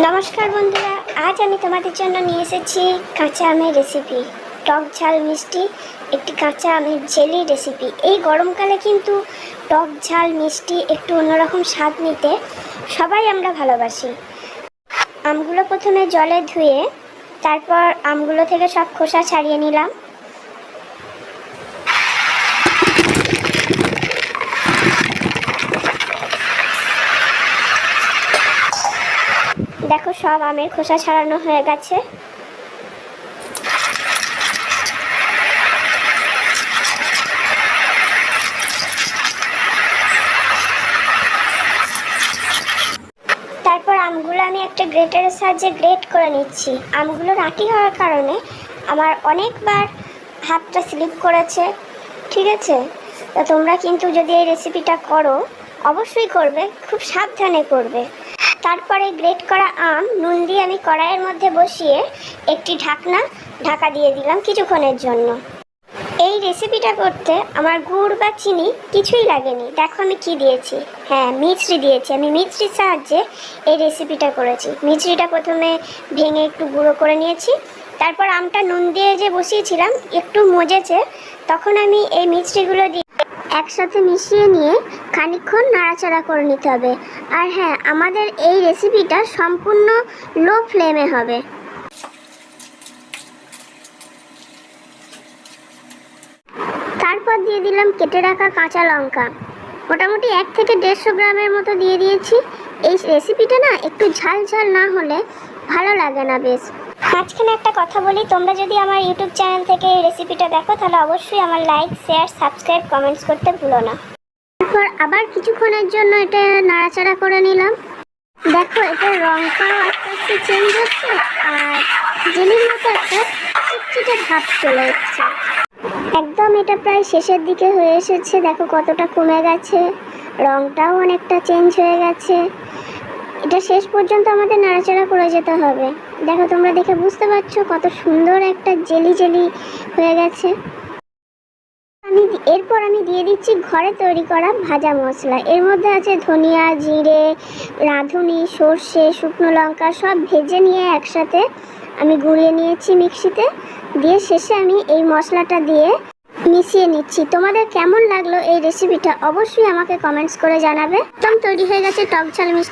নমস্কার বন্ধুরা, আজ আমি তোমাদের জন্য নিয়ে এসেছি কাঁচা আমের রেসিপি। টক ঝাল মিষ্টি একটি কাঁচা আমের জেলি রেসিপি। এই গরমকালে কিন্তু টক ঝাল মিষ্টি একটু অন্যরকম স্বাদ নিতে সবাই আমরা ভালোবাসি। আমগুলো প্রথমে জলে ধুয়ে তারপর আমগুলো থেকে সব খোসা ছাড়িয়ে নিলাম। দেখো, সব আমের খোসা ছাড়ানো হয়ে গেছে। তারপর আমগুলো আমি একটা গ্রেটারের সাহায্যে গ্রেট করে নিচ্ছি। আমগুলো রাটি হওয়ার কারণে আমার অনেকবার হাতটা স্লিপ করেছে, ঠিক আছে? তো তোমরা কিন্তু যদি এই রেসিপিটা করো, অবশ্যই করবে, খুব সাবধানে করবে। তারপরে গ্রেট করা আম নুন দিয়ে আমি কড়াইয়ের মধ্যে বসিয়ে একটি ঢাকা দিয়ে দিলাম কিছুক্ষণের জন্য। এই রেসিপিটা করতে আমার গুড় বা চিনি কিছুই লাগেনি। দেখো আমি কি দিয়েছি, হ্যাঁ, মিছরি দিয়েছি। আমি মিছরির সাহায্যে এই রেসিপিটা করেছি। মিছরিটা প্রথমে ভেঙে একটু গুঁড়ো করে নিয়েছি। তারপর আমটা নুন দিয়ে যে বসিয়েছিলাম একটু মজেছে, তখন আমি এই মিছরিগুলো দিয়ে একসাথে মিশিয়ে নিয়ে খানিকক্ষণ নাড়াচাড়া করে নিতে হবে। আর হ্যাঁ, আমাদের এই রেসিপিটা সম্পূর্ণ লো ফ্লেমে হবে। তারপর দিয়ে দিলাম কেটে রাখা কাঁচা লঙ্কা, মোটামুটি 1 থেকে 150 গ্রামের মতো দিয়ে দিয়েছি। এই রেসিপিটা না একটু ঝাল ঝাল না হলে ভালো লাগে না বেশ। মাঝখানে একটা কথা বলি, তোমরা যদি আমার ইউটিউব চ্যানেল থেকে এই রেসিপিটা দেখো তাহলে অবশ্যই আমার লাইক, শেয়ার, সাবস্ক্রাইব, কমেন্টস করতে ভুলো না। তারপর আবার কিছুক্ষণের জন্য এটা নাড়াচাড়া করে নিলাম। দেখো, এটার রঙটাও আস্তে আস্তে চেঞ্জ হচ্ছে আর জেলির মতো একটা চিটচিটে ভাব চলে এসছে। একদম এটা প্রায় শেষের দিকে হয়ে এসেছে। দেখো কতটা কমে গেছে, রঙটাও অনেকটা চেঞ্জ হয়ে গেছে। এটা শেষ পর্যন্ত আমাদের নাড়াচাড়া করে যেতে হবে। দেখো, তোমরা দেখে বুঝতে পারছো কত সুন্দর একটা জেলি জেলি হয়ে গেছে। এরপর আমি দিয়ে দিচ্ছি ঘরে তৈরি করা ভাজা মশলা। এর মধ্যে আছে ধনিয়া, জিরে, রাঁধুনি, সর্ষে, শুকনো লঙ্কা, সব ভেজে নিয়ে একসাথে আমি গুঁড়িয়ে নিয়েছি মিক্সিতে। দিয়ে শেষে আমি এই মশলাটা দিয়ে মিশিয়ে নিচ্ছি। তোমাদের কেমন লাগলো এই রেসিপিটা অবশ্যই আমাকে কমেন্টস করে জানাবে। একদম তৈরি হয়ে গেছে টক ঝাল মিষ্টি।